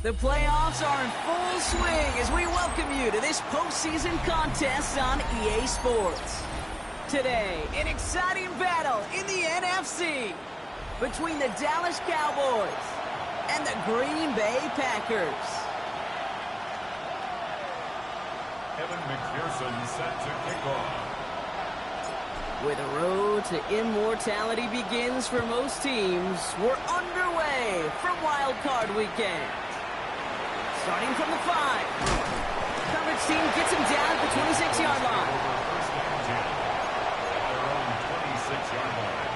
The playoffs are in full swing as we welcome you to this postseason contest on EA Sports. Today, an exciting battle in the NFC between the Dallas Cowboys and the Green Bay Packers. Evan McPherson set to kick off. Where the road to immortality begins for most teams, we're underway for Wild Card Weekend. Starting from the 5. Coverage team gets him down at the 26-yard line. First and 10. Their own 26-yard line.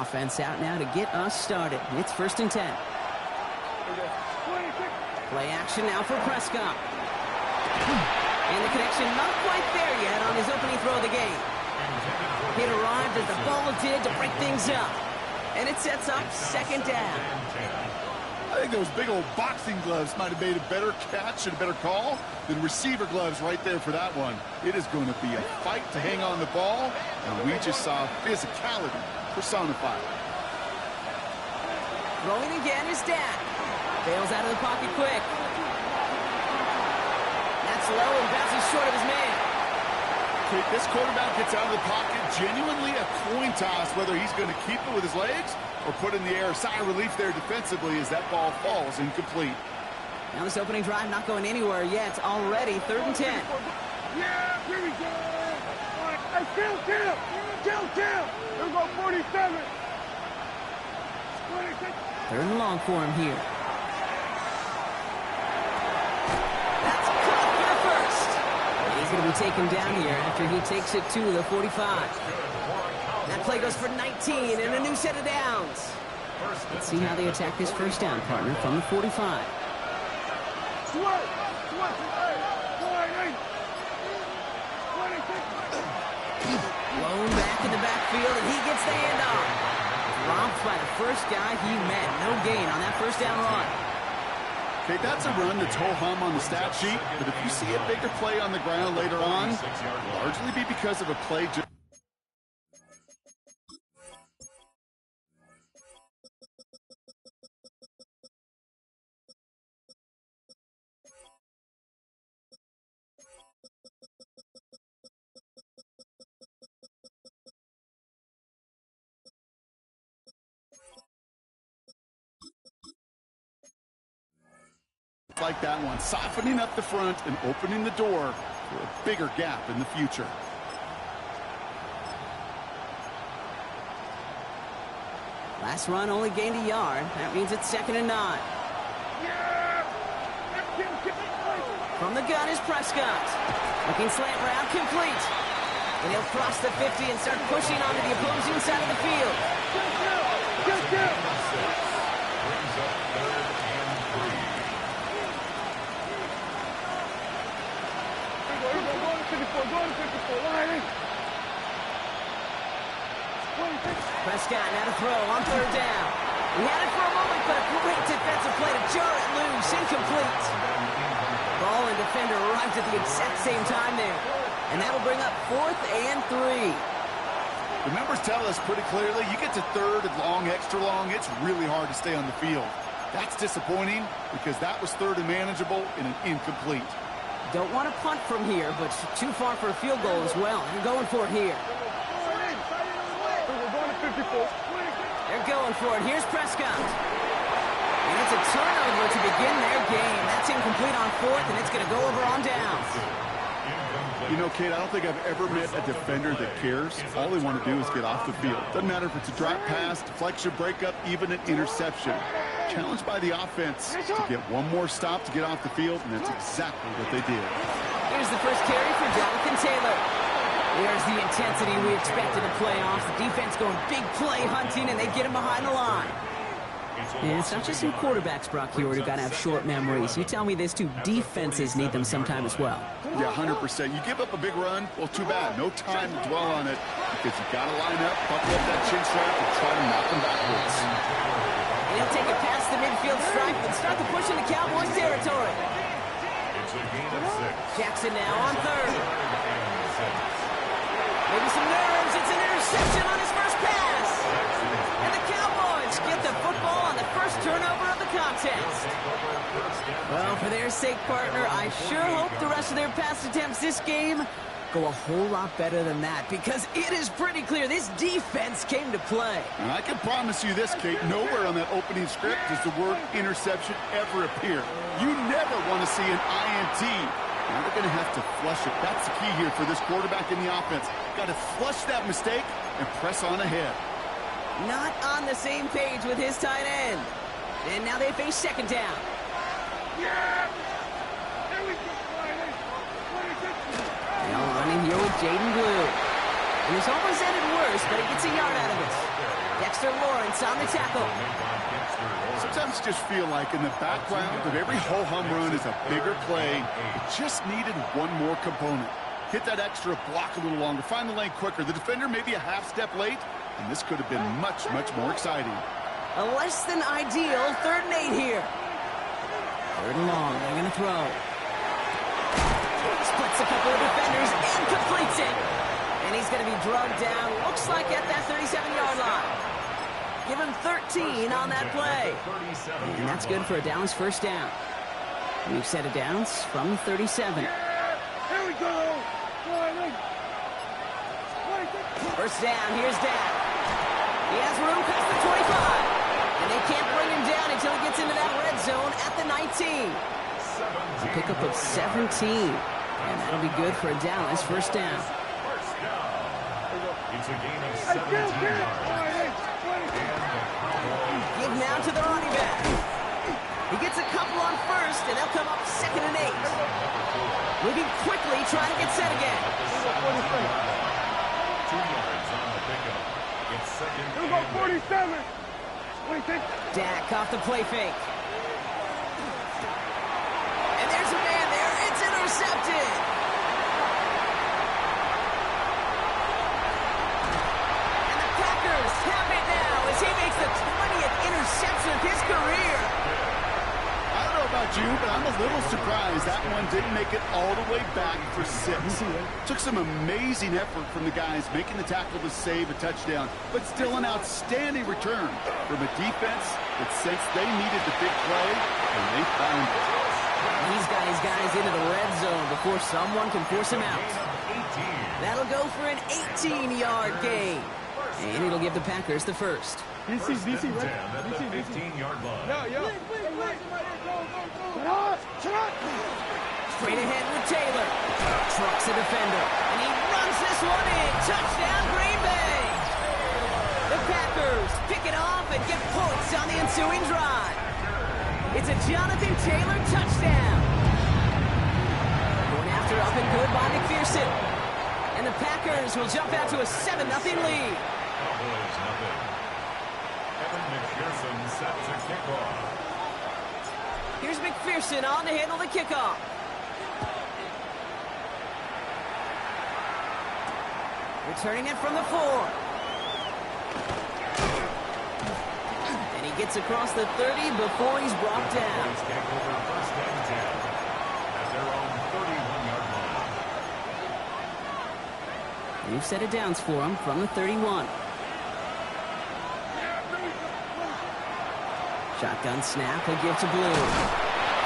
Offense out now to get us started. It's first and 10. Play action now for Prescott. And the connection not quite there yet on his opening throw of the game. It arrived as the ball did to break things up. And it sets up second down. I think those big old boxing gloves might have made a better catch and a better call than receiver gloves right there for that one. It is going to be a fight to hang on the ball, and we just saw physicality personified. Throwing again is Dak. Bails out of the pocket quick. That's low and bounces short of his man. This quarterback gets out of the pocket, genuinely a coin toss whether he's going to keep it with his legs or put in the air. Sigh of relief there defensively as that ball falls incomplete. Now this opening drive not going anywhere yet. Already third and 10. Yeah, here we go. All right, hey, kill. Here we go, 47. 26. Third and long for him here. That's caught for the first. He's going to be taken down here after he takes it to the 45. That play goes for 19 and a new set of downs. Let's see how they attack this first down, partner, from the 45. Blown back in the backfield, and he gets the handoff. Dropped by the first guy he met. No gain on that first down run. Okay, that's a run that's ho-hum on the stat sheet, but if you see a bigger play on the ground later on, it'll largely be because of a play. Like that one, softening up the front and opening the door for a bigger gap in the future. Last run only gained a yard. That means it's second and 9. From the gun is Prescott. Looking slant route, complete. And he'll cross the 50 and start pushing onto the opposing side of the field. Prescott now to throw on third down. He had it for a moment, but a great defensive play to jar it loose. Incomplete. Ball in the defender arrived at the exact same time there. And that'll bring up 4th and 3. The numbers tell us pretty clearly, you get to 3rd and long, extra long, it's really hard to stay on the field. That's disappointing because that was 3rd and manageable and an incomplete. Don't want to punt from here, but too far for a field goal as well. They're going for it here. We're going to 54. They're going for it. Here's Prescott. And it's a turnover to begin their game. That's incomplete on 4th, and it's going to go over on downs. You know, Kate, I don't think I've ever met a defender that cares. All they want to do is get off the field. Doesn't matter if it's a drop pass, deflection, breakup, even an interception. Challenged by the offense to get one more stop to get off the field, and that's exactly what they did. Here's the first carry for Jonathan Taylor. There's the intensity we expected in playoffs. The defense going big play hunting, and they get him behind the line. And it's not just some quarterbacks, Brock Huard, who got to have short memories. You tell me this too, defenses need them sometime as well. Yeah, 100%. You give up a big run, well, too bad. No time to dwell on it because you got to line up, buckle up that chin strap, and try to knock them backwards. He'll take it past the midfield stripe and start the push into Cowboys territory. It's a gain of 6. Jackson now on 3rd. Maybe some nerves. It's an interception on his first pass. And the Cowboys get the football on the first turnover of the contest. Well, for their sake, partner, I sure hope the rest of their pass attempts this game go a whole lot better than that, because it is pretty clear this defense came to play. And I can promise you this, Kate, nowhere on that opening script does the word interception ever appear. You never want to see an INT. Now they're going to have to flush it. That's the key here for this quarterback in the offense. Got to flush that mistake and press on ahead. Not on the same page with his tight end. And now they face 2nd down. Yeah! Here we go, Now running here with Jaden Blue. And it's almost ended worse, but he gets a yard out of it. Dexter Lawrence on the tackle. Sometimes you just feel like in the background of every ho-hum run is a bigger play. It just needed one more component. Hit that extra block a little longer. Find the lane quicker. The defender may be a half step late, and this could have been much, much more exciting. A less than ideal 3rd and 8 here. 3rd and long. They're going to throw. Splits a couple of defenders and completes it. And he's going to be drugged down. Looks like at that 37-yard line. Give him 13 on that play. And that's good for a Dallas first down. We've set a downs from 37. Here we go. First down, here's Dak. He has room past the 25. And they can't bring him down until he gets into that red zone at the 19. A pickup of 17. And that'll be good for a Dallas first down. It's a gain of 17 yards. Give now to the running back. He gets a couple on first, and they'll come up 2nd and 8. Moving quickly, trying to get set again. 2 yards on the pickup. It's 2nd Here we go, 47. What do you think? Dak off the play fake. And there's a man there. It's intercepted. And the Packers have it now as he makes the 20th interception of his career. I don't know about you, but I'm a little surprised that one didn't make it all the way back for 6. Took some amazing effort from the guys making the tackle to save a touchdown, but still an outstanding return from a defense that sensed they needed the big play, and they found it. He's got his guys into the red zone before someone can force him out. That'll go for an 18-yard gain. And it'll give the Packers the first. DC, right? At the 15-yard line. Yo. Straight ahead with Taylor. Trucks a defender. And he runs this one in. Touchdown, Green Bay. The Packers pick it off and get points on the ensuing drive. It's a Jonathan Taylor touchdown. Going after up and good by McPherson. And the Packers will jump out to a 7-0 lead. Cowboys nothing. Evan McPherson set to kickoff. Here's McPherson on to handle the kickoff. Returning it from the 4. And he gets across the 30 before he's brought down. Kick over 1st and 10. At their own New set of downs for him from the 31. Shotgun snap, he'll give to Blue.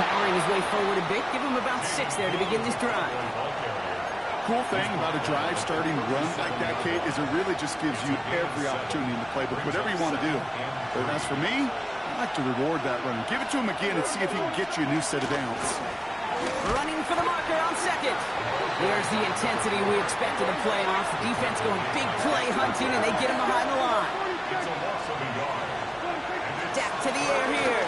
Powering his way forward a bit, give him about 6 there to begin this drive. Cool thing about a drive starting run like that, Kate, is it really just gives you every opportunity in the playbook, whatever you want to do. But as for me, I like to reward that run. Give it to him again and see if he can get you a new set of downs. Running for the marker on second. There's the intensity we expect in the playoffs. Defense going big play hunting, and they get him behind the line. Dak to the air here.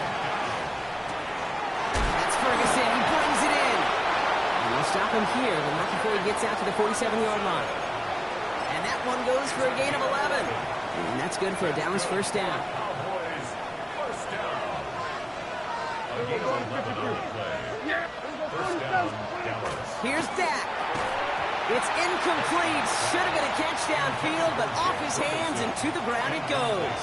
That's Ferguson. He brings it in. And they'll stop him here, but not before he gets out to the 47-yard line. And that one goes for a gain of 11. And that's good for a Dallas first down. Here's Dak. It's incomplete. Should have been a catch downfield, but off his hands and to the ground it goes.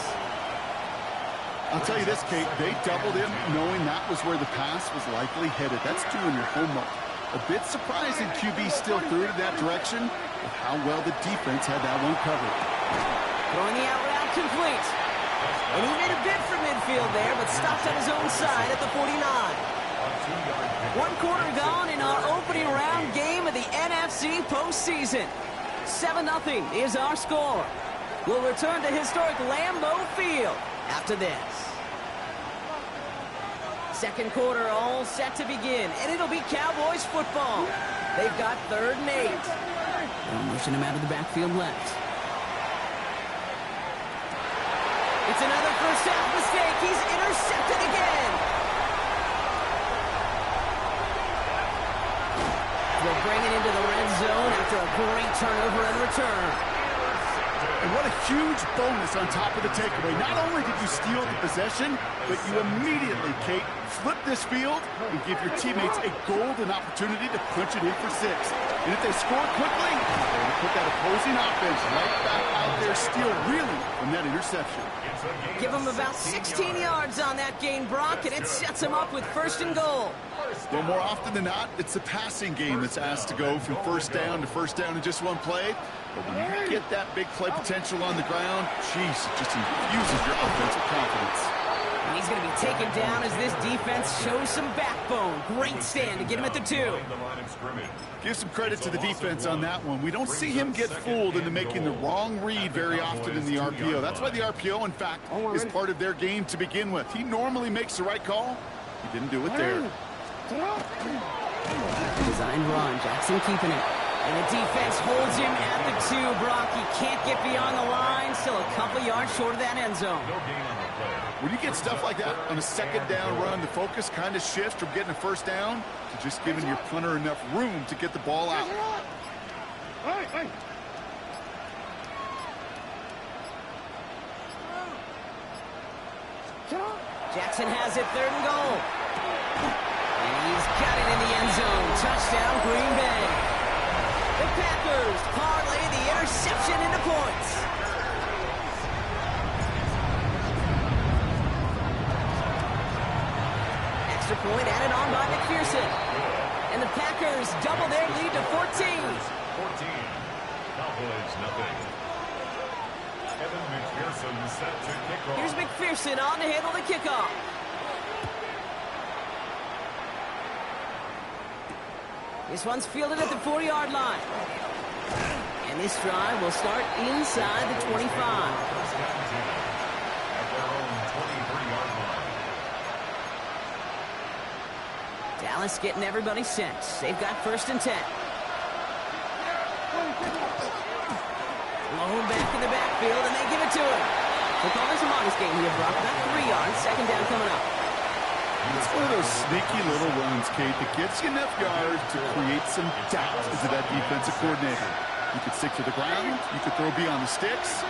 I'll tell you this, Kate, they doubled him knowing that was where the pass was likely headed. That's doing your homework. A bit surprising QB still threw it in that direction with how well the defense had that one covered. Throwing the out route complete. And he made a bid for midfield there, but stopped on his own side at the 49. 1 quarter gone in our opening round game of the NFC postseason. 7-0 is our score. We'll return to historic Lambeau Field after this. Second quarter all set to begin, and it'll be Cowboys football. They've got 3rd and 8. They'll motion him out of the backfield left. It's another first half mistake. He's intercepted again. They'll bring it into the red zone after a great turnover and return. And what a huge bonus on top of the takeaway. Not only did you steal the possession, but you immediately, Kate, flip this field and give your teammates a golden opportunity to punch it in for 6. And if they score quickly, they're going to put that opposing offense right back out there, steal really from that interception. Give them about 16 yards on that gain, Brock, and it sets them up with 1st and goal. Well, more often than not, it's the passing game that's asked to go from first down in just one play. But when you get that big play potential on the ground, geez, it just infuses your offensive confidence. And he's going to be taken down as this defense shows some backbone. Great stand to get him at the 2. Give some credit to the defense on that one. We don't see him get fooled into making the wrong read very often in the RPO. That's why the RPO, in fact, is part of their game to begin with. He normally makes the right call. He didn't do it there. Designed run. Jackson keeping it. And the defense holds him at the 2, Brock. He can't get beyond the line. Still a couple yards short of that end zone. When you get stuff like that on a 2nd down run, the focus kind of shifts from getting a first down to just giving your punter enough room to get the ball out. Jackson has it 3rd and goal. And he's got it in the end zone. Touchdown, Green Bay. The Packers parlay the interception into points. Extra point added on by McPherson. And the Packers double their lead to 14. 14. Cowboys nothing. Evan McPherson set to kick off. Here's McPherson on to handle the kickoff. This one's fielded at the 40-yard line. And this drive will start inside the 25. At their own 23-yard line. Dallas getting everybody set. They've got 1st and 10. Low back in the backfield, and they give it to him. They'll call this a modest game here, Brock. About 3 yards. 2nd down coming up. It's one of those sneaky little runs, Kate, that gets you enough yards to create some doubt into that defensive coordinator. You could stick to the ground. You could throw beyond the sticks.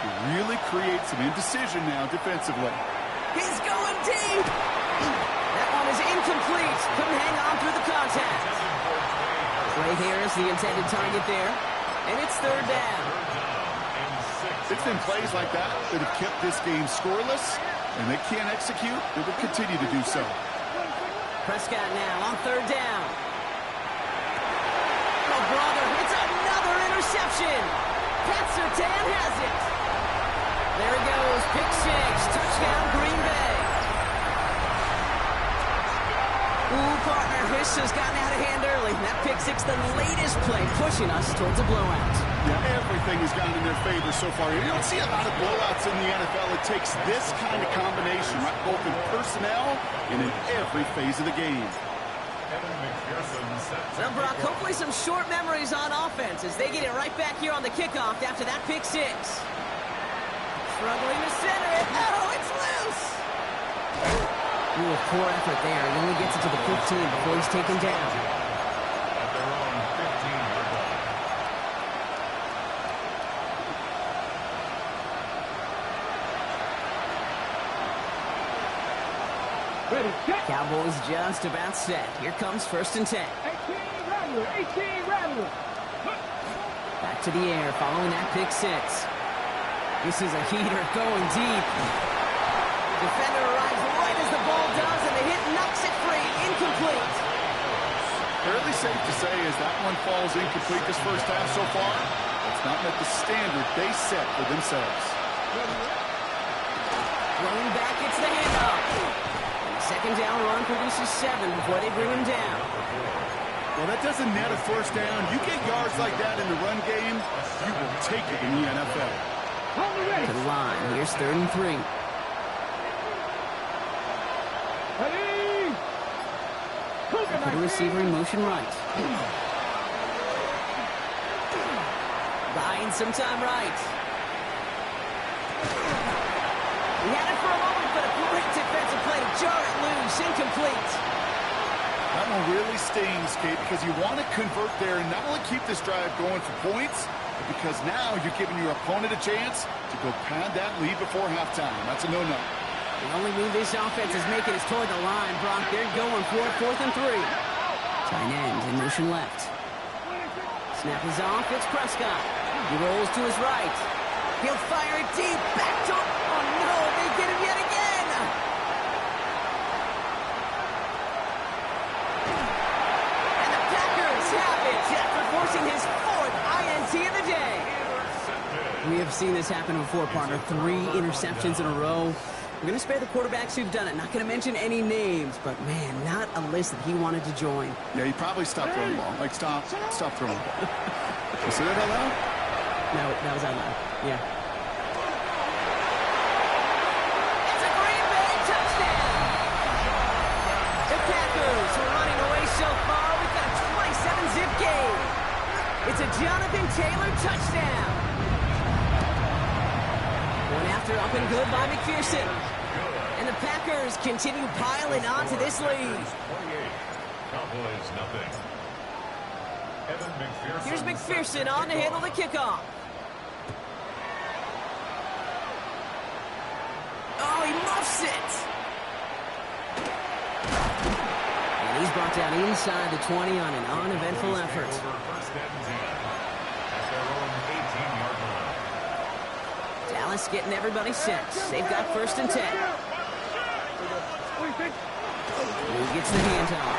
You really create some indecision now defensively. He's going deep. That one is incomplete. Couldn't hang on through the contact. Right here is the intended target there. And it's 3rd down. It's been plays like that that have kept this game scoreless, and they can't execute. They will continue to do so. Prescott now on 3rd down. Oh, brother, it's another interception. Pat Surtain has it. There he goes. Pick six. Touchdown, Green Bay. Ooh, partner, this has gotten out of hand early. That pick six, the latest play, pushing us towards a blowout. Yeah, everything has gone in their favor so far. You don't see a lot of blowouts in the NFL. It takes this kind of combination, right? Both in personnel and in every phase of the game. Well, Brock, hopefully some short memories on offense as they get it right back here on the kickoff after that pick six. Struggling to center it. Oh, it's loose! Ooh, a poor effort there. He only gets it to the 15 before he's taken down. At their own 15-yard line. Ready, set. Cowboys just about set. Here comes 1st and 10. 18 Rattler, 18 Rattler. Back to the air following that pick six. This is a heater going deep. Defender arrives right as the ball does, and the hit knocks it free. Incomplete. Fairly safe to say as that one falls incomplete this first half so far, it's not met the standard they set for themselves. Running back, it's the handoff. And the second down run produces 7 before they bring him down. Well, that doesn't net a first down. You get yards like that in the run game, you will take it in the NFL. On the race. To the line, here's 3rd and 3. Ready. Put the receiver in motion right. Buying some time right. He had it for a moment, but a great defensive play to jar it loose. Incomplete. That one really stings, Kate, because you want to convert there and not only keep this drive going for points, but because now you're giving your opponent a chance to go pad that lead before halftime. That's a no-no. The only move this offense is making is toward the line, Brock. They're going for it, 4th and 3. Tight end in motion left. Snap is off. It's Prescott. He rolls to his right. He'll fire it deep. Back to him. Oh, no. They get him yet again. And the Packers have it after forcing his 4th INT of the day. We have seen this happen before, partner. 3 interceptions in a row. We're going to spare the quarterbacks who've done it. Not going to mention any names, but, man, not a list that he wanted to join. Yeah, he probably stopped throwing the ball. Like, stop throwing the ball. You see that out loud? No, that was out loud. Yeah. It's a Green Bay touchdown! The Packers are running away so far. We've got a 27-zip game. It's a Jonathan Taylor touchdown. Going after up and good by McPherson. And the Packers continue piling on to this lead. Cowboys nothing. Evan McPherson. Here's McPherson on to handle the kickoff. Oh, he muffs it. And he's brought down inside the 20 on an uneventful effort. Over 1st and 10. At their own 18-yard line. Dallas getting everybody set. They've got 1st and 10. Who gets the handoff?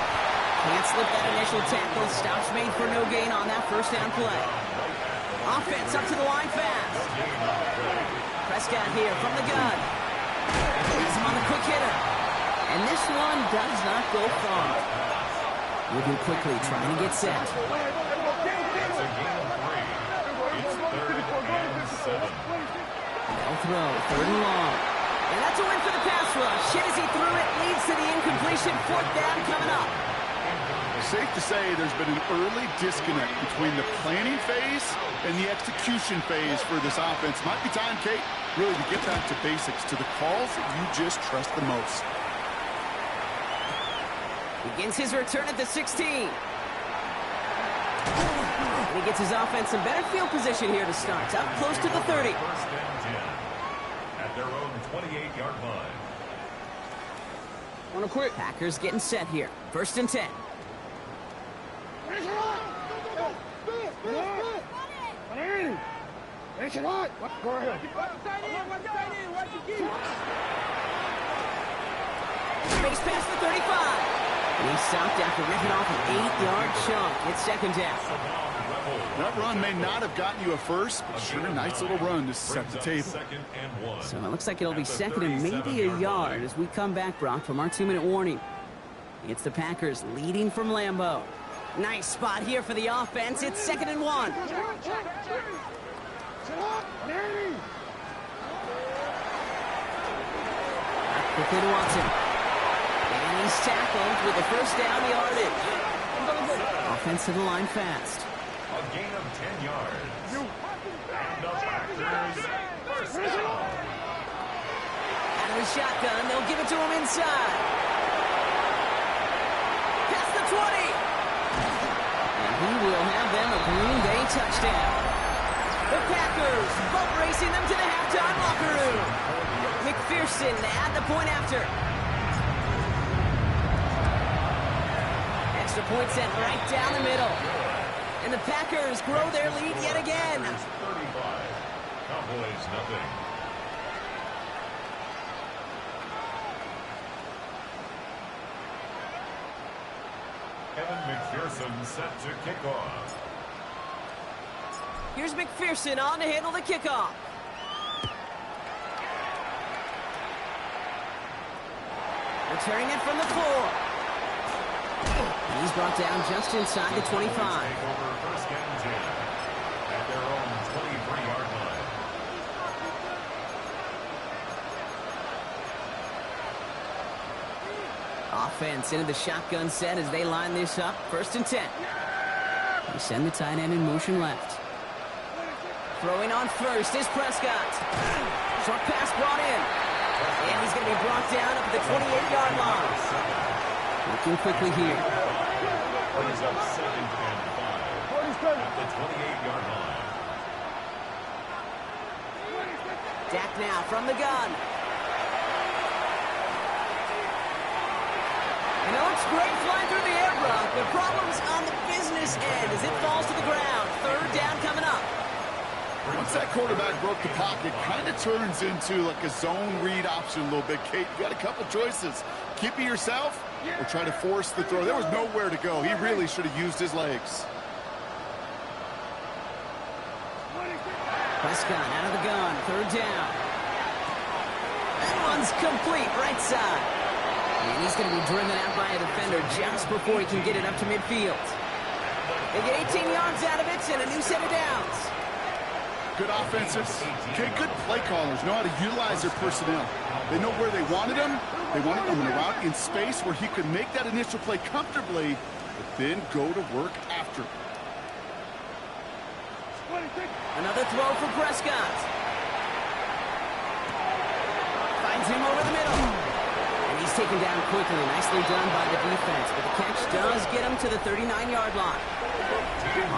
Can't slip that initial tackle. Stops made for no gain on that 1st down play. Offense up to the line fast. Prescott here from the gun. He's him on the quick hitter. And this one does not go far. Moving quickly, trying to get set. It's a gain of 3. It's 3rd and 7. They'll throw, 3rd and long. And that's a win for the pass rush. Hit as he threw it, leads to the incompletion. 4th down coming up. Safe to say there's been an early disconnect between the planning phase and the execution phase for this offense. Might be time, Kate, really to get back to basics, to the calls that you just trust the most. Begins his return at the 16. And he gets his offense in better field position here to start. Up close to the 30. 1st and 10. At their own 28-yard line. Wanna quit? Packers getting set here. 1st and 10. Go ahead. Space past the 35. And he stopped after ripping off an 8-yard chunk. It's second down. That run may not have gotten you a first, but sure, nice little run to set the table. So it looks like it'll be second and maybe a yard as we come back, Brock, from our 2-minute warning. It's the Packers leading from Lambeau. Nice spot here for the offense. It's second and 1. Quickly to Watson. And he's tackled with the first down yardage. Offense to the line fast. A gain of 10 yards. And the Packers first down. Out of the shotgun, they'll give it to him inside. Past the 20. And he will have them a Green Bay touchdown. The Packers boat racing them to the halftime locker room. McPherson at the point after. Extra point sent right down the middle. And the Packers grow their lead yet again. 35. Cowboys nothing. Evan McPherson set to kick off. Here's McPherson on to handle the kickoff. Returning it from the floor. And he's brought down just inside the 25. Take over first and 10 at their own 23-yard line. Offense into the shotgun set as they line this up. First and 10. They send the tight end in motion left. Throwing on first is Prescott. Short pass brought in. And he's going to be brought down up at the 28-yard line. Looking quickly here. Brings up second and 5 at the 28-yard line. Dak now from the gun. And it looks great flying through the air, Brock. The problem's on the business end as it falls to the ground. Third down coming up. Once that quarterback broke the pocket, kind of turns into like a zone read option a little bit. Kate, you got a couple choices. Keep it yourself or try to force the throw. There was nowhere to go. He really should have used his legs. Prescott out of the gun. Third down. That one's complete right side. And he's going to be driven out by a defender just before he can get it up to midfield. They get 18 yards out of it and a new set of downs. Good offensive. Okay, good play callers know how to utilize their personnel. They know where they wanted him. They wanted him in a route in space where he could make that initial play comfortably, but then go to work after. Another throw for Prescott. Finds him over the middle. And he's taken down quickly. Nicely done by the defense, but the catch does get him to the 39-yard line.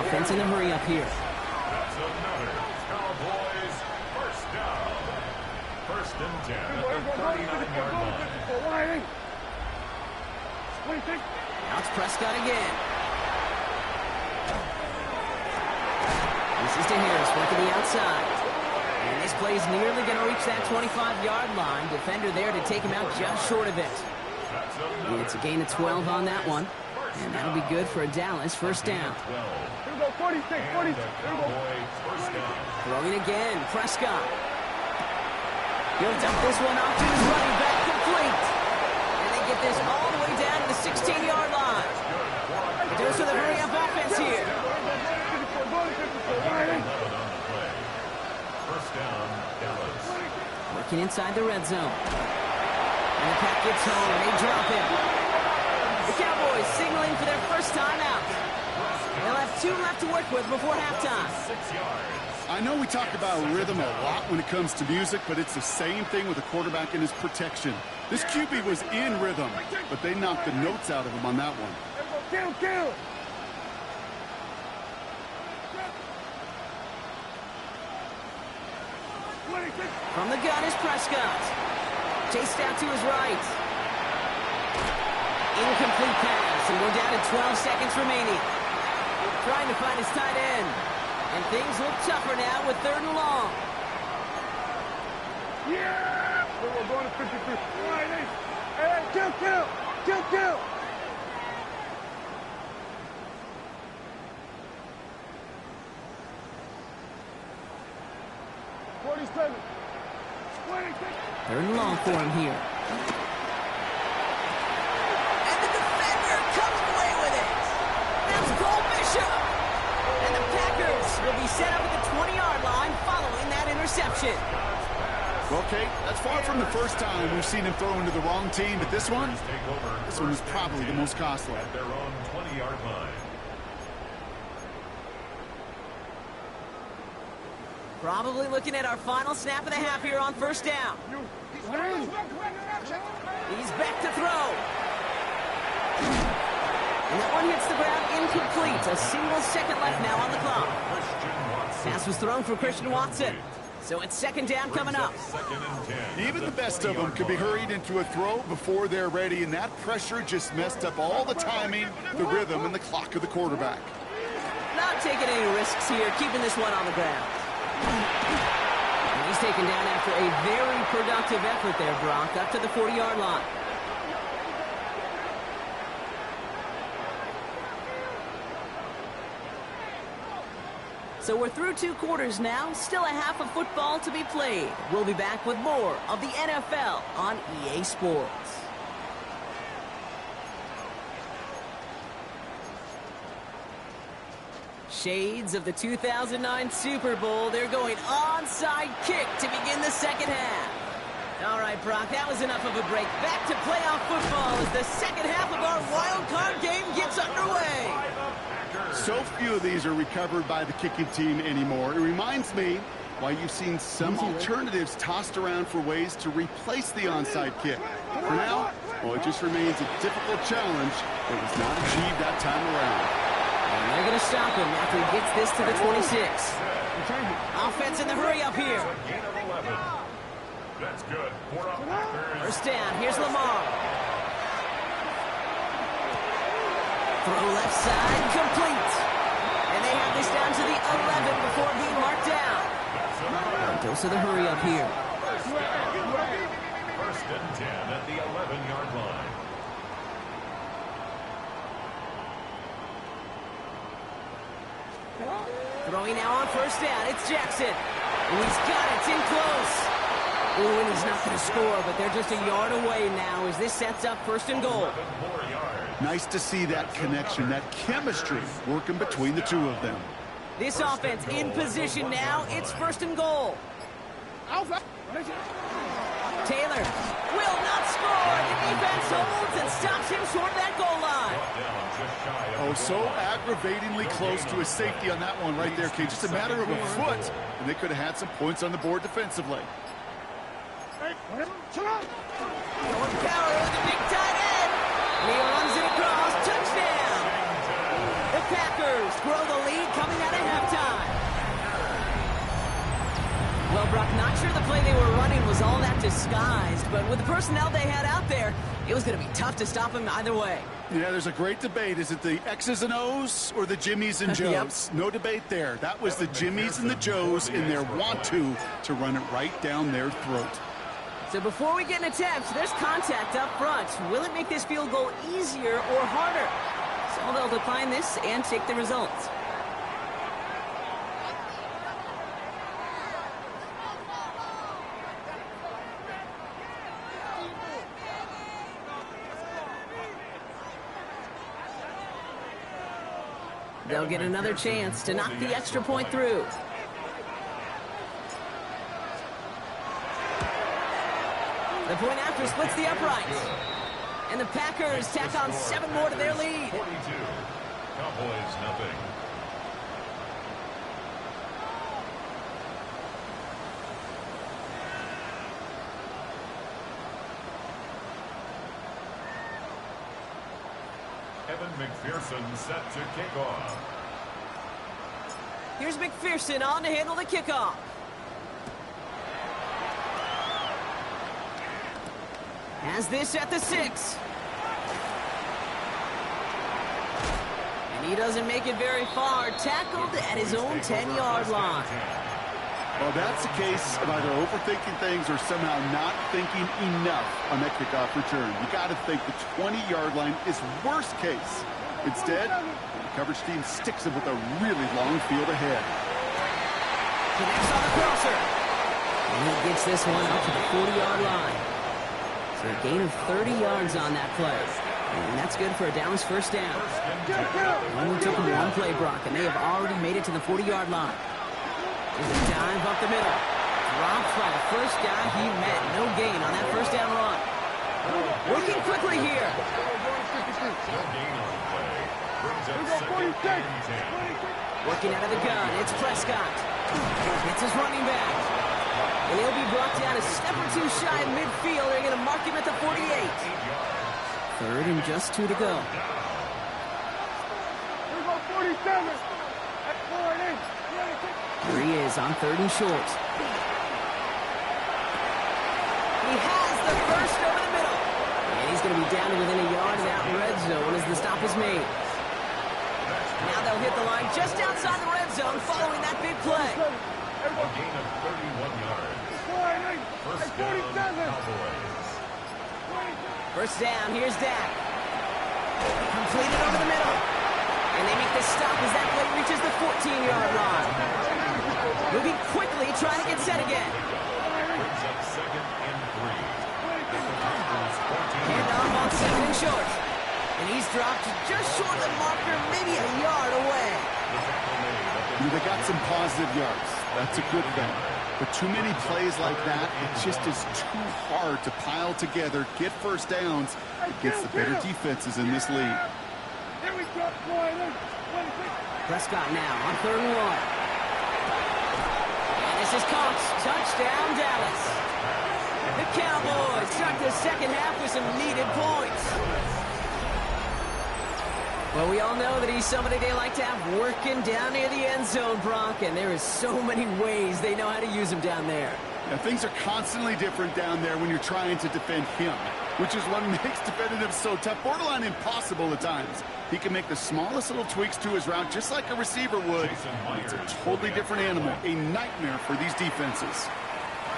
Offense in a hurry up here. That's another Cowboys first down. First and 10 at the 39-yard line. Now it's Prescott again. This is to Harris, working the outside. And this play is nearly going to reach that 25-yard line. Defender there to take him out just short of it. It's a gain of 12 on that one. And that'll be good for a Dallas first down. Here we go, 46, 46. Here we go. Throwing again, Prescott. He'll dump this one off to his running back, complete. And they get this all the way down to the 16-yard line. It goes to the hurry-up offense here. First down, Dallas. Working inside the red zone. And the pack gets home, and they drop him. The Cowboys signaling for their first time out. They'll have 2 left to work with before halftime. 6 yards. I know we talk about rhythm a lot when it comes to music, but it's the same thing with the quarterback and his protection. This QB was in rhythm, but they knocked the notes out of him on that one. Kill. From the gun is Prescott. Chased out to his right. Incomplete pass, and we're down to 12 seconds remaining. Trying to find his tight end. And things look tougher now with 3rd and long. Yeah! We're going to 53. Hey, kill. 47. 3rd and long for him here. And the defender comes away with it. That's Cole Bishop. And the Packers will be set up at the 20-yard line following that interception. Well, Kate, that's far from the first time we've seen him throw into the wrong team, but this one is probably the most costly. At their own 20-yard line. Probably looking at our final snap of the half here on 1st down. He's back to throw. And that one hits the ground incomplete. A single second left now on the clock. Pass was thrown for Christian Watson. So it's 2nd down coming up. Even the best of them could be hurried into a throw before they're ready, and that pressure just messed up all the timing, the rhythm, and the clock of the quarterback. Not taking any risks here, keeping this one on the ground. And he's taken down after a very productive effort there, Brock, up to the 40-yard line. So we're through 2 quarters now, still a half of football to be played. We'll be back with more of the NFL on EA Sports. Shades of the 2009 Super Bowl. They're going onside kick to begin the 2nd half. All right, Brock, that was enough of a break. Back to playoff football as the 2nd half of our wild card game gets underway. So few of these are recovered by the kicking team anymore. It reminds me why you've seen some alternatives tossed around for ways to replace the onside kick. For now, well, it just remains a difficult challenge that was not achieved that time around. And they're going to stop him after he gets this to the 26. Offense in the hurry up here. That's good. 1st down. Here's Lamar. Throw left side, complete. And they have this down to the 11 before being marked down. Dose of the hurry up here. 1st and 10 at the 11-yard line. Throwing now on 1st down. It's Jackson. And he's got it. It's in close. Ooh, and he's not going to score, but they're just a yard away now as this sets up 1st and goal. Nice to see that connection, that chemistry working between the two of them. This offense in position now. It's 1st and goal. Taylor will not score. The defense holds and stops him short of that goal line. Oh, so aggravatingly close to a safety on that one right there, Kate. Just a matter of a foot, and they could have had some points on the board defensively. Going power with the big tight end. He runs it across. Touchdown. The Packers grow the lead coming out of halftime. Well, Brock, not sure the play they were running was all that disguised, but with the personnel they had out there, it was going to be tough to stop him either way. Yeah, there's a great debate. Is it the X's and O's or the Jimmies and Joes? Yep. No debate there. That was the Jimmies and the Joes in their want-to run it right down their throat. So before we get an attempt, there's contact up front. Will it make this field goal easier or harder? So they'll decline this and take the results. They'll get another chance to knock the extra point through. The point after splits the uprights. And the Packers tack on 7 more to their lead. 42. Cowboys nothing. Evan McPherson set to kick off. Here's McPherson on to handle the kickoff. Has this at the 6. And he doesn't make it very far. Tackled at his own 10-yard line. Well, that's a case of either overthinking things or somehow not thinking enough on that kickoff return. You got to think the 20-yard line is worst case. Instead, the coverage team sticks him with a really long field ahead. Connects on the crosser. And he gets this one up to the 40-yard line. So a gain of 30 yards on that play. And that's good for a Dallas first down. Only took them one play, Brock, and they have already made it to the 40-yard line. There's a dive up the middle. Dropped by the first guy he met. No gain on that first down run. Working quickly here. Working out of the gun. It's Prescott. It's his running back. And he'll be brought down a step or two shy of midfield. They're going to mark him at the 48. Third and just 2 to go. Here we go, 47. That's 4 Here he is on 3rd and short. He has the first over the middle. And he's going to be down to within a yard of that red zone as the stop is made. Now they'll hit the line just outside the red zone following that big play. A gain of 31 yards. First down, Cowboys. First down, here's Dak. Completed over the middle. And they make the stop as that play reaches the 14-yard line. Moving quickly, trying to get set again. Brings up 2nd and 3. And off on 2nd and short. And he's dropped just short of the marker, maybe a yard away. They got some positive yards. That's a good thing. But too many plays like that, it just is too hard to pile together, get first downs against the better defenses in this league. Prescott now on 3rd and 1. And this is caught. Touchdown, Dallas. The Cowboys start the second half with some needed points. Well, we all know that he's somebody they like to have working down near the end zone, Brock, and there is so many ways they know how to use him down there. Yeah, things are constantly different down there when you're trying to defend him, which is what makes defending him so tough, borderline impossible at times. He can make the smallest little tweaks to his route just like a receiver would. It's a totally different animal, a nightmare for these defenses.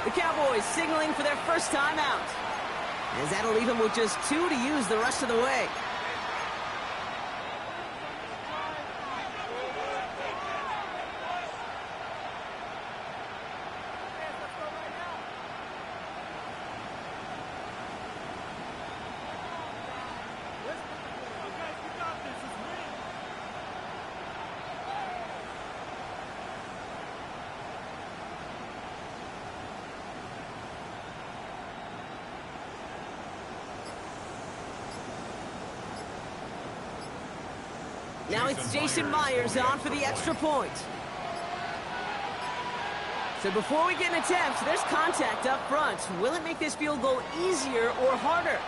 The Cowboys signaling for their first time out, as that'll leave them with just 2 to use the rest of the way. Now it's Jason Myers on for the extra point. So before we get an attempt, there's contact up front. Will it make this field goal easier or harder?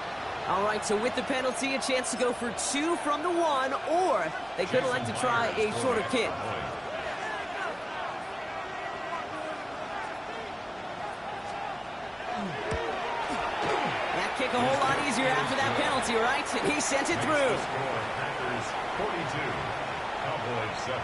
All right, so with the penalty, a chance to go for 2 from the 1, or they could elect to try a shorter kick. That kick a whole lot easier after that penalty, right? And he sent it through. 42, Cowboys 7.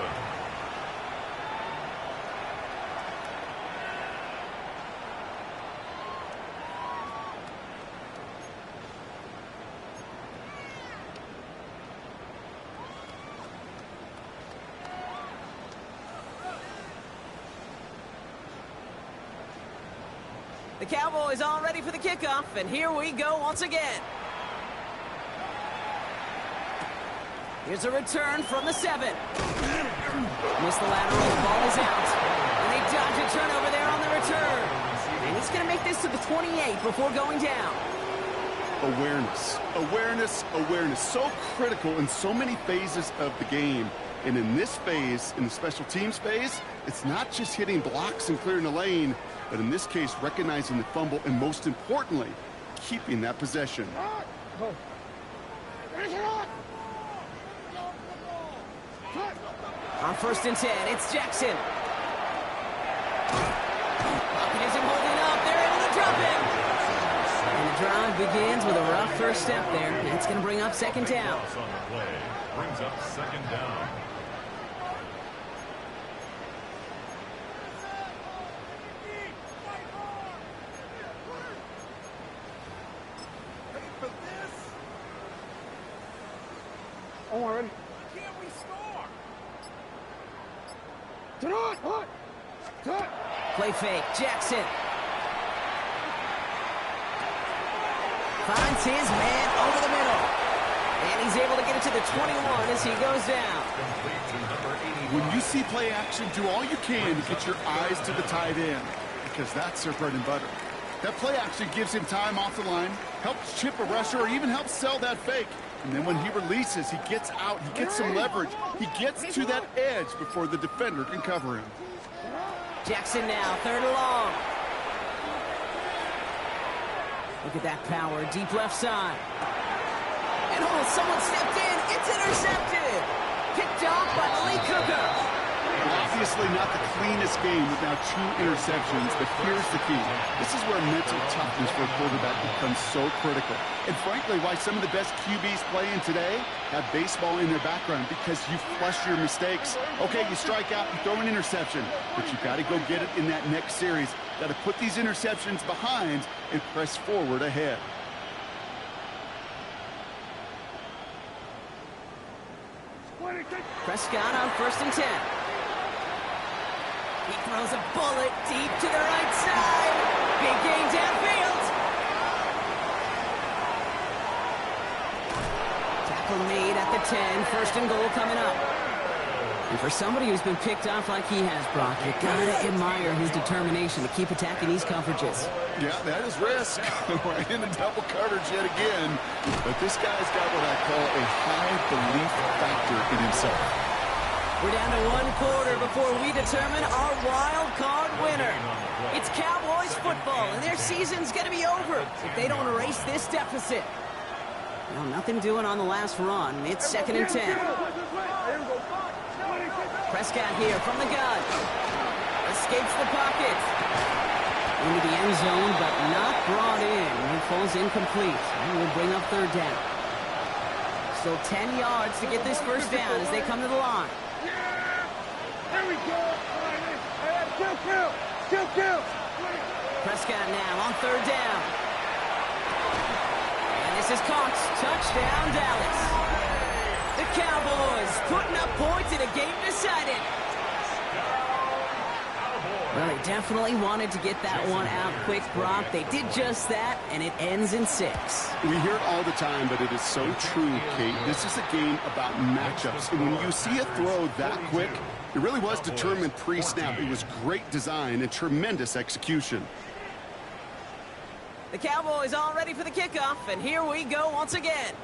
The Cowboys all ready for the kickoff, and here we go once again. Here's a return from the 7. Missed the lateral, the ball is out. And they dodge a turnover there on the return. And he's going to make this to the 28 before going down. Awareness, awareness, awareness. So critical in so many phases of the game. And in this phase, in the special teams phase, it's not just hitting blocks and clearing the lane, but in this case, recognizing the fumble and most importantly, keeping that possession. On 1st and 10, it's Jackson. Pocket isn't holding up. They're able to drop it. And the drive begins with a rough first step there. That's going to bring up 2nd down. On the play. Brings up 2nd down. Oh, already. Can't we score? Play Play fake, Jackson. Finds his man over the middle. And he's able to get it to the 21 as he goes down. When you see play action, do all you can to get your eyes to the tight end, because that's their bread and butter. That play action gives him time off the line, helps chip a rusher, or even helps sell that fake. And then when he releases, he gets out, he gets some leverage. He gets to that edge before the defender can cover him. Jackson now, 3rd and long. Look at that power, deep left side. And someone stepped in. It's intercepted. Picked off by Malik Hooker. Obviously not the cleanest game with now 2 interceptions, but here's the key. This is where mental toughness for a quarterback becomes so critical. And frankly, why some of the best QBs playing today have baseball in their background, because you flush your mistakes. Okay, you strike out, you throw an interception, but you've got to go get it in that next series. Got to put these interceptions behind and press forward ahead. Prescott on 1st and 10. He throws a bullet deep to the right side. Big gain downfield. Tackle made at the 10. 1st and goal coming up. And for somebody who's been picked off like he has, Brock, you gotta admire his determination to keep attacking these coverages. Yeah, that is risk. We're in the double coverage yet again. But this guy's got what I call a high belief factor in himself. We're down to 1 quarter before we determine our wild card winner. It's Cowboys football, and their season's going to be over if they don't erase this deficit. Well, nothing doing on the last run. It's 2nd and 10. Prescott here from the gun. Escapes the pocket. Into the end zone, but not brought in. It falls incomplete. And will bring up 3rd down. Still 10 yards to get this 1st down as they come to the line. There we go. Kill. Prescott now on 3rd down. And this is caught. Touchdown, Dallas. The Cowboys putting up points in a game decided. Well, they definitely wanted to get that one out quick, Brock. They did just that, and it ends in 6. We hear it all the time, but it is so true, Kate. This is a game about matchups. And when you see a throw that quick, it really was determined pre-snap. It was great design and tremendous execution. The Cowboys all ready for the kickoff, and here we go once again.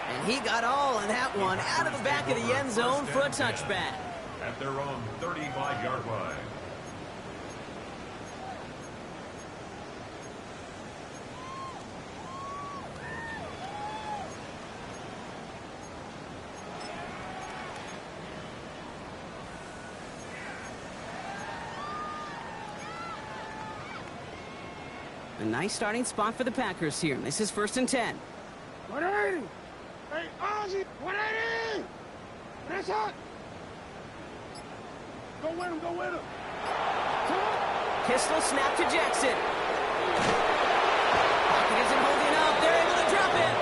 And he got all of that one out of the back of the end zone for a touchback. At their own 35-yard line. A nice starting spot for the Packers here. This is 1st and 10. 180. Hey, Ozzie, 180. That's hot. Go with him. Pistol snap to Jackson. Pocket isn't holding up. They're able to drop it.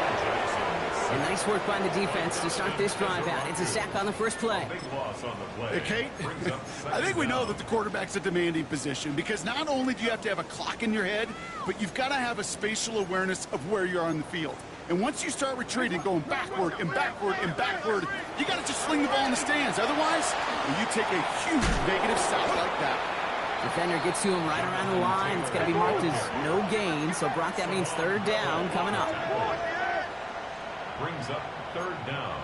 And nice work by the defense to start this drive out. It's a sack on the 1st play. Hey, Kate, I think we know that the quarterback's a demanding position, because not only do you have to have a clock in your head, but you've got to have a spatial awareness of where you're on the field. And once you start retreating, going backward and backward and backward, you got to just sling the ball in the stands. Otherwise, you take a huge negative sack like that. Defender gets to him right around the line. It's going to be marked as no gain. So, Brock, that means 3rd down coming up. Brings up 3rd down.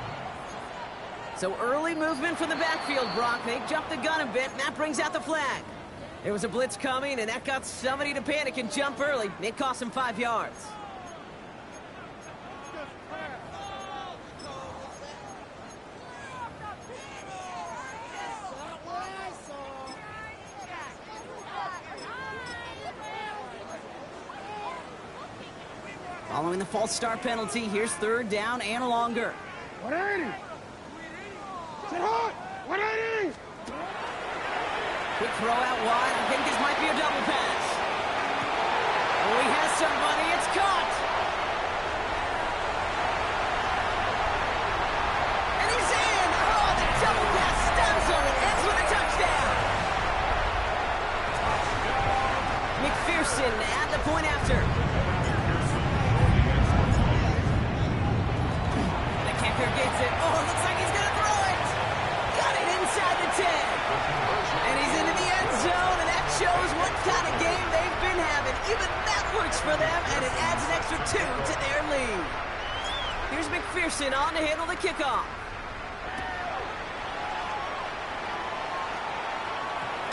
So early movement from the backfield, Brock. They jumped the gun a bit, and that brings out the flag. There was a blitz coming, and that got somebody to panic and jump early. It cost him 5 yards. Following the false start penalty, here's 3rd down and longer. 180. Sit hot. 180. Quick throw out wide. I think this might be a double pass. Oh, he has somebody. It's caught. And he's in. Oh, the double pass stuns him and ends with a touchdown. McPherson them, and it adds an extra 2 to their lead. Here's McPherson on to handle the kickoff.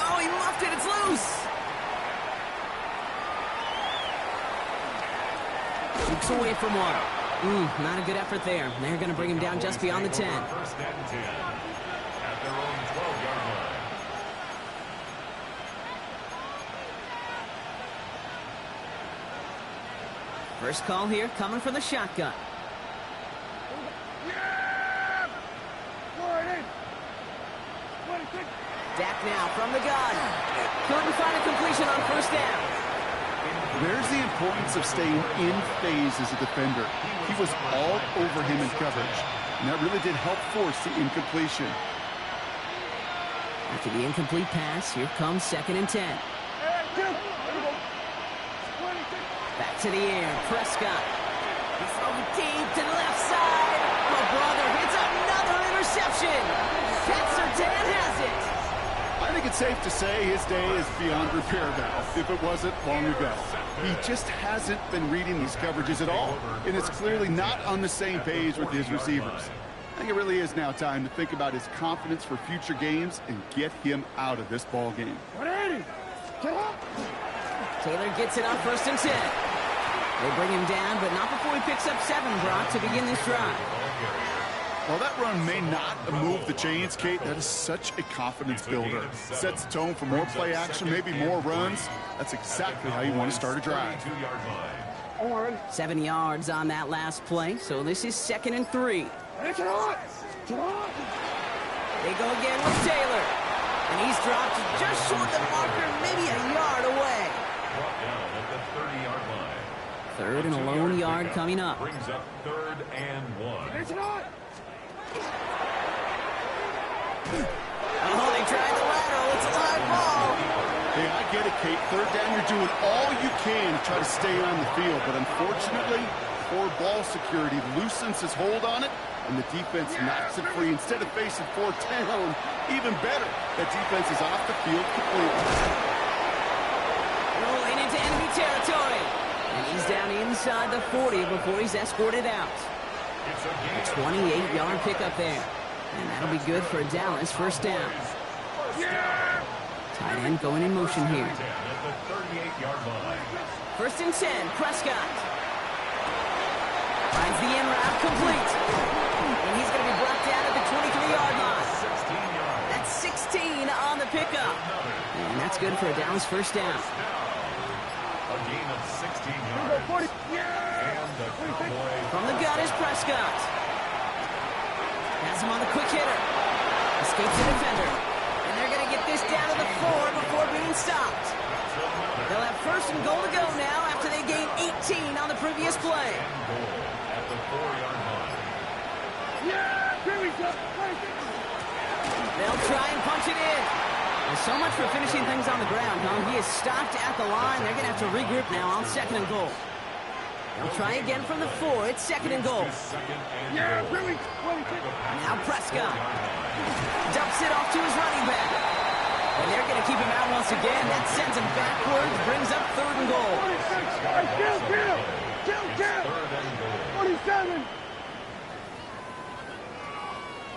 Oh, he muffed it. It's loose. Shoots away from one. Not a good effort there. They're going to bring him down just beyond the 10. First and 10 at their own 12-yard line. First call here coming from the shotgun. Dak now from the gun. Couldn't find a completion on first down. There's the importance of staying in phase as a defender. He was all over him in coverage, and that really did help force the incompletion. After the incomplete pass, here comes 2nd and 10. Back to the air, Prescott. He's throwing deep to the left side. Oh, brother, it's another interception. Pat Surtain has it. I think it's safe to say his day is beyond repair now, if it wasn't long ago. He just hasn't been reading these coverages at all, and it's clearly not on the same page with his receivers. I think it really is now time to think about his confidence for future games and get him out of this ball game. Taylor gets it on 1st and 10. They bring him down, but not before he picks up 7, Brock, to begin this drive. While that run may not move the chains, Kate, that is such a confidence builder. Sets the tone for more play action, maybe more runs. That's exactly how you want to start a drive. 7 yards on that last play, so this is 2nd and 3. They go again with Taylor. And he's dropped just short the marker, maybe a yard away. Brought down at the 30-yard line. 3rd and a lone yard coming up. Brings up 3rd and 1. Oh, they tried the lateral. It's a live ball. Hey, I get it, Kate. 3rd down, you're doing all you can to try to stay on the field. But unfortunately, poor ball security loosens his hold on it, and the defense knocks it free. Instead of facing 4th down, even better, that defense is off the field completely. Rolling into enemy territory. And he's down inside the 40 before he's escorted out. A 28-yard pickup there. And that'll be good for Dallas. 1st down. Tight end going in motion here. 1st and 10, Prescott. Finds the in route complete. And he's going to be brought down at the 23-yard line. That's 16 on the pickup. And that's good for a Dallas 1st down. A gain of 16 yards. From the gun is Prescott. Has him on the quick hitter. Escapes the defender. And they're going to get this down to the 4 before being stopped. They'll have 1st and goal to go now after they gained 18 on the previous play. At the 4-yard line. They'll try and punch it in. And so much for finishing things on the ground, huh? He is stopped at the line. They're going to have to regroup now on 2nd and goal. They'll try again from the 4. It's 2nd and goal. Now Prescott dumps it off to his running back. And they're going to keep him out once again. That sends him backwards, brings up 3rd and goal. 47.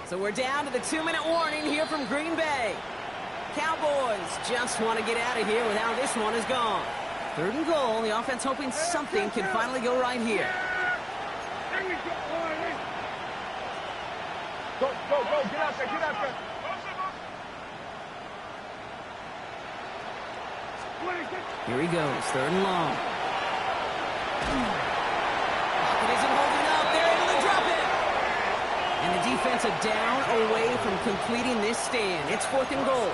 So we're down to the 2-minute warning here from Green Bay. Cowboys just want to get out of here with how this one is gone. 3rd and goal. The offense hoping something can finally go right here. Go, get out there. Here he goes, 3rd and long. It isn't holding up. They're able to drop it. And the defense are down away from completing this stand. It's 4th and goal.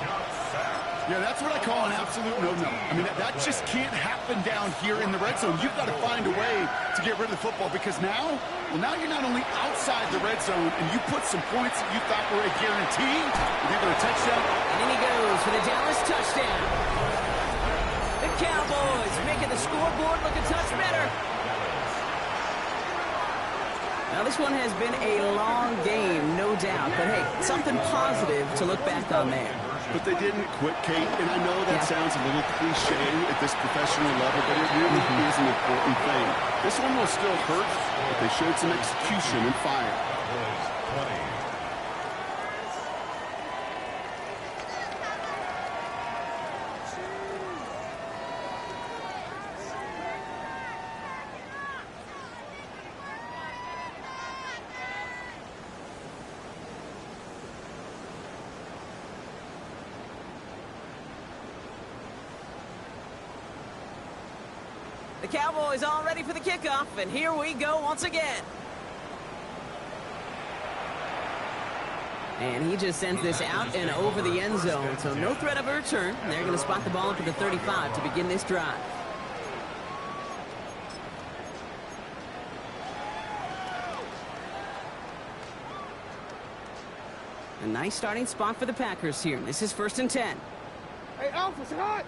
Yeah, that's what I call an absolute no-no. I mean, that just can't happen down here in the red zone. You've got to find a way to get rid of the football because now you're not only outside the red zone and you put some points that you thought were a guarantee with either a touchdown. And in he goes for the Dallas touchdown. The Cowboys making the scoreboard look a touch better. Now, this one has been a long game, no doubt. But, hey, something positive to look back on there. But they didn't quit, Kate, and I know that sounds a little cliche at this professional level, but it really is an important thing. This one will still hurt, but they showed some execution and fire. The Cowboys all ready for the kickoff, and here we go once again. And he just sends this out and over the end zone, so no threat of a return. They're going to spot the ball up to the 35 to begin this drive. A nice starting spot for the Packers here. This is 1st and 10. Hey, Alpha, sit hot!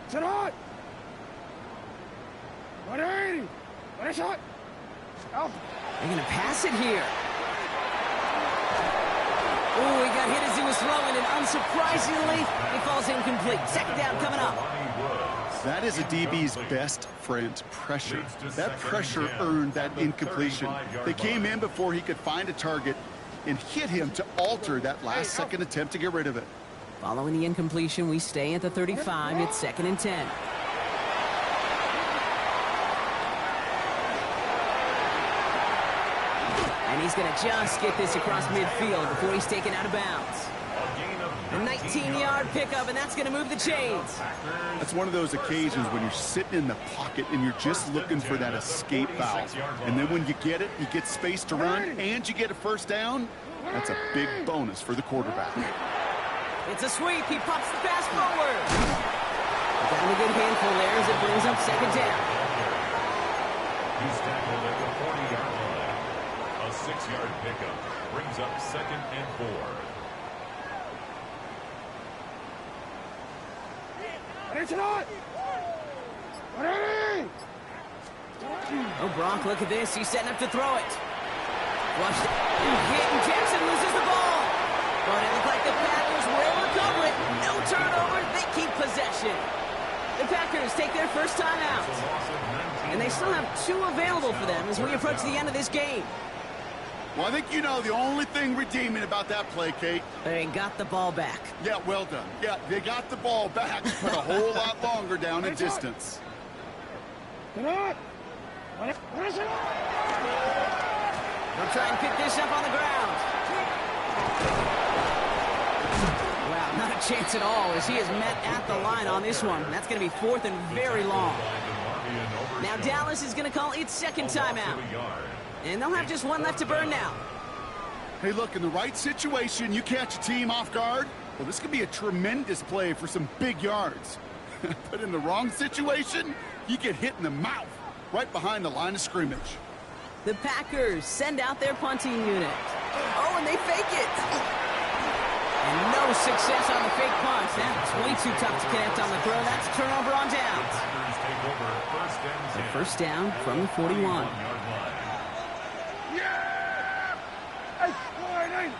Sit hot! 180! What a shot! Alpha! They're going to pass it here. Oh, he got hit as he was throwing, and unsurprisingly, he falls incomplete. 2nd down coming up. That is a DB's best friend, pressure. That pressure earned that incompletion. They came in before he could find a target and hit him to alter that last-second attempt to get rid of it. Following the incompletion, we stay at the 35. It's 2nd and 10. And he's going to just get this across midfield before he's taken out of bounds. A 19-yard pickup, and that's going to move the chains. That's one of those occasions when you're sitting in the pocket and you're just looking for that escape valve. And then when you get it, you get space to run, and you get a 1st down. That's a big bonus for the quarterback. It's a sweep. He pops the pass forward. Got him a good handful there as it brings up 2nd down. He's tackled at the 40-yard line. A 6-yard pickup brings up 2nd and 4. It's not! 180! Oh, Brock, look at this. He's setting up to throw it. Flushed hit, and Jackson loses the ball. But it looked like the Packers were able to cover it. No turnover. They keep possession. The Packers take their first time out. And they still have 2 available for them as we approach the end of this game. Well, I think you know the only thing redeeming about that play, Kate. They got the ball back. Yeah, well done. Yeah, they got the ball back, but a whole lot longer down in distance. Sit hot! They'll try and pick this up on the ground. Wow, not a chance at all as he is met at the line on this one. That's going to be 4th and very long. Now Dallas is going to call its 2nd timeout. And they'll have just 1 left to burn now. Hey, look, in the right situation, you catch a team off guard. Well, this could be a tremendous play for some big yards. But in the wrong situation, you get hit in the mouth right behind the line of scrimmage. The Packers send out their punting unit. Oh, and they fake it. And no success on the fake punt. That's way too tough to connect on the throw. That's a turnover on downs. The 1st down from the 41. Yeah! Hey, 180!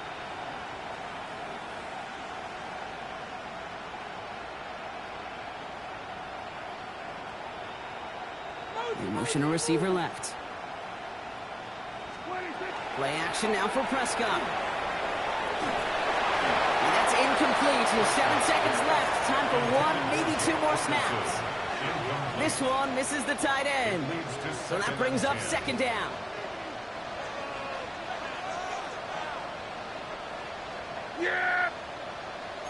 The motion receiver left. Play action now for Prescott. And that's incomplete. With 7 seconds left. Time for 1, maybe 2 more snaps. This one misses the tight end. So that brings up 2nd down. Yeah!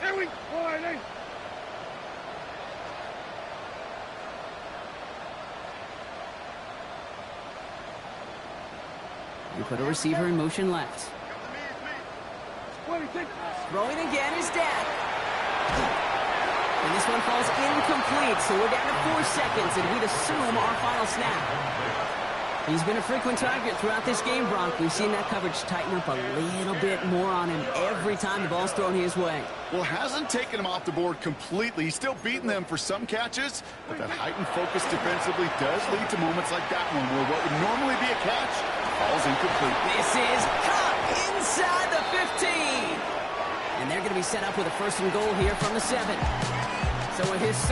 Here we go! 180! You put a receiver in motion left. Throwing again is Dak. And this one falls incomplete, so we're down to 4 seconds, and we'd assume our final snap. He's been a frequent target throughout this game, Brock. We've seen that coverage tighten up a little bit more on him every time the ball's thrown his way. Well, hasn't taken him off the board completely. He's still beating them for some catches, but that heightened focus defensively does lead to moments like that one where what would normally be a catch falls incomplete. This is caught inside the 15. And they're going to be set up with a 1st and goal here from the 7. So a historic